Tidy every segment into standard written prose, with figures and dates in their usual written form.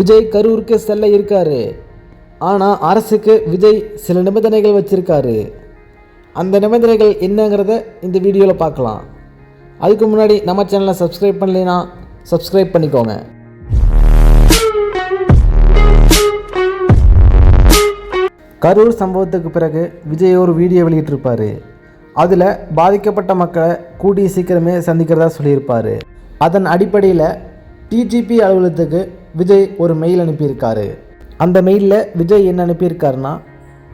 விஜய் கரூருக்கு செல்ல இருக்காரு. ஆனால் அரசுக்கு விஜய் சில நிபந்தனைகள் வச்சுருக்காரு. அந்த நிபந்தனைகள் என்னங்கிறத இந்த வீடியோவில் பார்க்கலாம். அதுக்கு முன்னாடி நம்ம சேனலை சப்ஸ்கிரைப் பண்ணலைன்னா சப்ஸ்கிரைப் பண்ணிக்கோங்க. கரூர் சம்பவத்துக்கு பிறகு விஜய் ஒரு வீடியோ வெளியிட்டிருப்பார். அதில் பாதிக்கப்பட்ட மக்களை கூடிய சீக்கிரமே சந்திக்கிறதா சொல்லியிருப்பார். அதன் அடிப்படையில் டிஜிபி அலுவலகத்துக்கு விஜய் ஒரு மெயில் அனுப்பியிருக்காரு. அந்த மெயிலில் விஜய் என்ன அனுப்பியிருக்காருன்னா,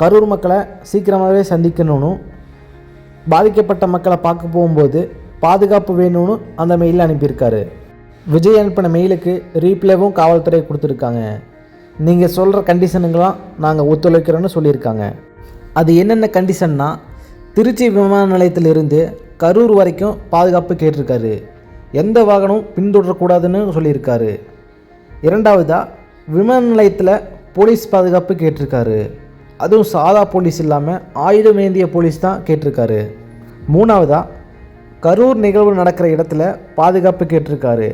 கரூர் மக்களை சீக்கிரமாகவே சந்திக்கணும்னு, பாதிக்கப்பட்ட மக்களை பார்க்க போகும்போது பாதுகாப்பு வேணும்னு அந்த மெயிலில் அனுப்பியிருக்காரு. விஜய் அனுப்பின மெயிலுக்கு ரீப்ளேவும் காவல்துறை கொடுத்துருக்காங்க. நீங்கள் சொல்கிற கண்டிஷனுங்களாம் நாங்கள் ஒத்துழைக்கிறோன்னு சொல்லியிருக்காங்க. அது என்னென்ன கண்டிஷன்னா, திருச்சி விமான நிலையத்திலிருந்து கரூர் வரைக்கும் பாதுகாப்பு கேட்டிருக்காரு. எந்த வாகனமும் பின்தொடரக்கூடாதுன்னு சொல்லியிருக்காரு. இரண்டாவதாக, விமான நிலையத்தில் போலீஸ் பாதுகாப்பு கேட்டிருக்காரு. அதுவும் சாதா போலீஸ் இல்லாமல் ஆயுதம் ஏந்திய போலீஸ் தான் கேட்டிருக்காரு. மூணாவதாக, கரூர் நிகழ்வு நடக்கிற இடத்துல பாதுகாப்பு கேட்டிருக்காரு.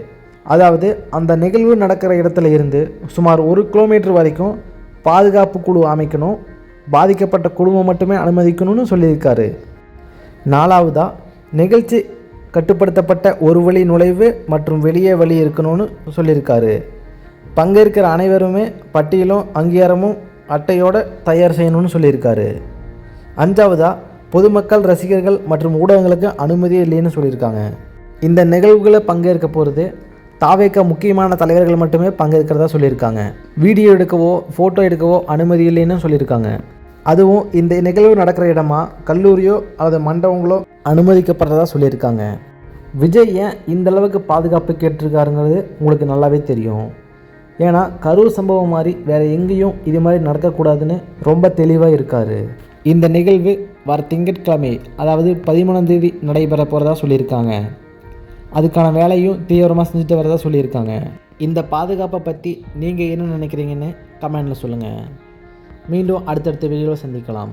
அதாவது அந்த நிகழ்வு நடக்கிற இடத்துல இருந்து சுமார் 1 கிலோமீட்டர் வரைக்கும் பாதுகாப்பு குழு அமைக்கணும், பாதிக்கப்பட்ட குழுவை மட்டுமே அனுமதிக்கணும்னு சொல்லியிருக்காரு. நாலாவதாக, நிகழ்ச்சி கட்டுப்படுத்தப்பட்ட ஒரு வழி நுழைவு மற்றும் வெளியே வழி இருக்கணும்னு சொல்லியிருக்காரு. பங்கேற்கிற அனைவருமே பட்டியலும் அங்கீகாரமும் அட்டையோடு தயார் செய்யணும்னு சொல்லியிருக்காரு. அஞ்சாவதாக, பொதுமக்கள், ரசிகர்கள் மற்றும் ஊடகங்களுக்கு அனுமதியே இல்லைன்னு சொல்லியிருக்காங்க. இந்த நிகழ்வுகளை பங்கேற்க போகிறது தாவேக முக்கியமான தலைவர்கள் மட்டுமே பங்கேற்கிறதா சொல்லியிருக்காங்க. வீடியோ எடுக்கவோ ஃபோட்டோ எடுக்கவோ அனுமதி இல்லைன்னு சொல்லியிருக்காங்க. அதுவும் இந்த நிகழ்வு நடக்கிற இடமா கல்லூரியோ அல்லது மண்டபங்களோ அனுமதிக்கப்படுறதா சொல்லியிருக்காங்க. விஜய் ஏன் இந்த அளவுக்கு பாதுகாப்பு கேட்டிருக்காருங்கிறது உங்களுக்கு நல்லாவே தெரியும். ஏன்னா கரூர் சம்பவம் மாதிரி வேறு எங்கேயும் இது மாதிரி நடக்கக்கூடாதுன்னு ரொம்ப தெளிவாக இருக்கார். இந்த நிகழ்வு வர திங்கட்கிழமை, அதாவது 13ஆம் தேதி நடைபெற போகிறதா சொல்லியிருக்காங்க. அதுக்கான வேலையும் தீவிரமாக செஞ்சுட்டு வரதா சொல்லியிருக்காங்க. இந்த பாதுகாப்பை பற்றி நீங்கள் என்ன நினைக்கிறீங்கன்னு கமெண்டில் சொல்லுங்கள். மீண்டும் அடுத்தடுத்த வீடியோவில் சந்திக்கலாம்.